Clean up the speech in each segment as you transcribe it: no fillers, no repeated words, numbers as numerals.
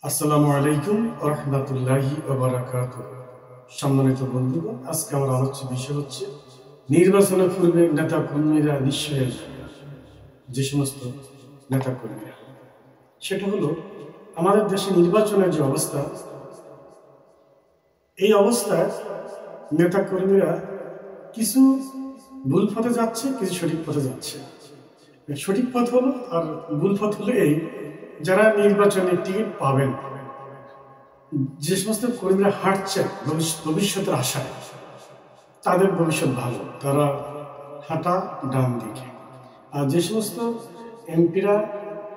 আসসালামু আলাইকুম ওয়া রাহমাতুল্লাহি ওয়া বারাকাতুহু। সম্মানিত বন্ধুগণ, আজকে আমার আলোচ্য বিষয় হচ্ছে নির্বাচনের পূর্বে নেতা কর্মীরা নিশ্চয়ই যে সমস্ত নেতা কর্মীরা, সেটা হলো আমাদের দেশে নির্বাচনের যে অবস্থা, এই অবস্থায় নেতা কর্মীরা কিছু ভুল পথে যাচ্ছে, কিছু সঠিক পথে যাচ্ছে। সঠিক পথ হলো আর ভুল পথ হলো এই, যারা নির্বাচনে টিকিট পাবেন, যে সমস্ত কর্মীরা হাঁটছে ভবিষ্যতের আশায়, তাদের ভবিষ্যৎ ভালো, তারা হাঁটা ডান দিকে। আর যে সমস্ত এমপিরা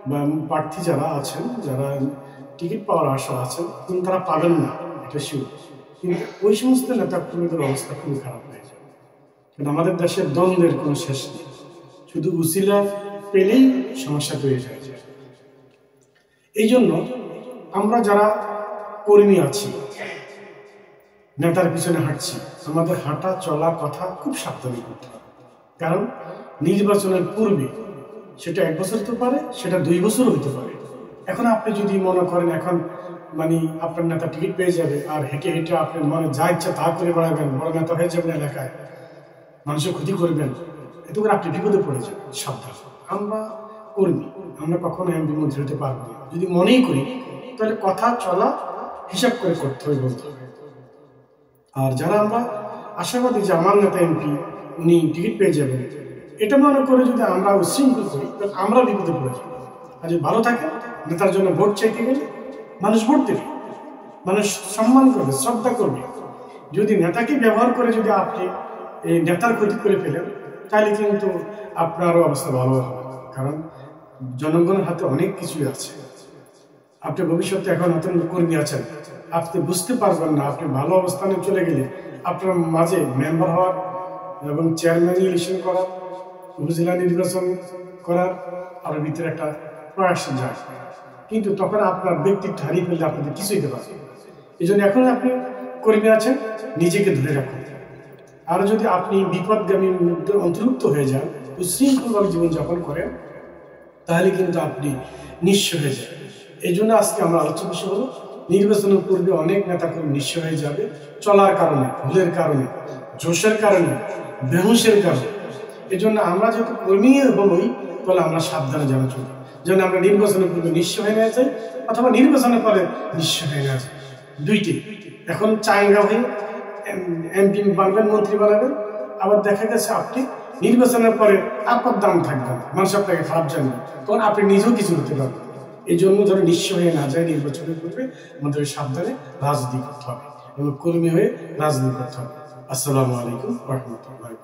বা প্রার্থী যারা আছেন, যারা টিকিট পাওয়ার আশা আছেন কিন্তু তারা পাবেন না, এটা শিওর। কিন্তু ওই সমস্ত নেতা কর্মীদের অবস্থা খুবই খারাপ হয়ে যায়। কারণ আমাদের দেশের দ্বন্দ্বের কোনো শেষ নেই, শুধু উসিলা পেলেই সমস্যা তৈরি হয়ে যায়। এই জন্য আমরা যারা কর্মী আছি, নেতার পিছনে হাঁটছি, আমাদের হাঁটা চলা কথা খুব সাবধানে করতে হবে। কারণ নির্বাচনের পূর্বে সেটা 1 বছর হতে পারে, সেটা 2 বছরও হতে পারে। এখন আপনি যদি মনে করেন এখন আপনার নেতা টিকিট পেয়ে যাবে আর হেঁটে হেঁটে আপনার মনে যা ইচ্ছা তা করে বেড়াবেন, বড় নেতা হয়ে যাবেন, এলাকায় মানুষের ক্ষতি করবেন, এতে করে আপনি বিপদে পড়ে যাবেন। সাবধান। আমরা কর্মী, আমরা কখনো এমপি মন্ত্রী হতে পারবো না। যদি মনেই করি তাহলে কথা চলা হিসাব করে করতে হবে, বলতে হবে। আর যারা আমরা আশাবাদী যে আমার নেতা এমপি, উনি টিকিট পেয়ে যাবেন, এটা মনে করে যদি আমরা উচ্ছৃঙ্খল করি তাহলে আমরা বিপদে পড়ে যাবো। আর যদি ভালো থাকে, নেতার জন্য ভোট চাইতে গেলে মানুষ ভোট দেবে, মানুষ সম্মান করবে, শ্রদ্ধা করবে। যদি নেতাকে ব্যবহার করে যদি আপনি এই নেতার ক্ষতি করে ফেলেন, তাহলে কিন্তু আপনারও অবস্থা ভালো হবে। কারণ জনগণের হাতে অনেক কিছুই আছে। আপনি ভবিষ্যতে এখন নতুন কর্মী আছেন, আপনি বুঝতে পারবেন না, আপনি ভালো অবস্থানে চলে গেলে আপনার মাঝে মেম্বার হওয়ার এবং চেয়ারম্যান ইলেকশন করার, উপজেলা নির্বাচন করার আপনার ভিতরে একটা প্রয়াস যায়। কিন্তু তখন আপনার ব্যক্তিত্ব হারিয়ে ফেললে আপনাদের কিছু হতে পারে। এই জন্য এখন আপনি কর্মী আছেন, নিজেকে ধরে রাখুন। আর যদি আপনি বিপদগামীর মধ্যে অন্তর্ভুক্ত হয়ে যান, উচ্ছৃঙ্খলভাবে জীবনযাপন করেন, তাহলে কিন্তু আপনি নিঃস্ব হয়ে যাবেন। এই জন্য আজকে আমরা আলোচ্য বিষয় হলো নির্বাচনের পূর্বে অনেক নেতাকর্মী নিঃস্ব হয়ে যাবে চলার কারণে, ভুলের কারণে, জোশের কারণে, বেহুশের কারণে। এই জন্য আমরা যেহেতু কর্মী হলোই, তাহলে আমরা সাবধানে জানা চলি, যেন আমরা নির্বাচনের পূর্বে নিঃস্ব হয়ে না যাই অথবা নির্বাচনের পরে নিঃস্ব হয়ে না যায়। দুইটি। এখন চাঙ্গা হয়ে এমপি বানাবেন, মন্ত্রী বানাবেন, আবার দেখা গেছে আপনি নির্বাচনের পরে আপনার দাম থাকবে না, মানুষ আপনাকে খারাপ জানবে, তখন আপনি নিজেও কিছু হতে পারবেন। এই জন্য যেন নিঃস্ব হয়ে না যায়, নির্বাচনের পূর্বে আমাদের সাবধানে রাজনীতি করতে হবে এবং কর্মী হয়ে রাজনীতি করতে হবে। আসসালামু আলাইকুম ওয়া রাহমাতুল্লাহি।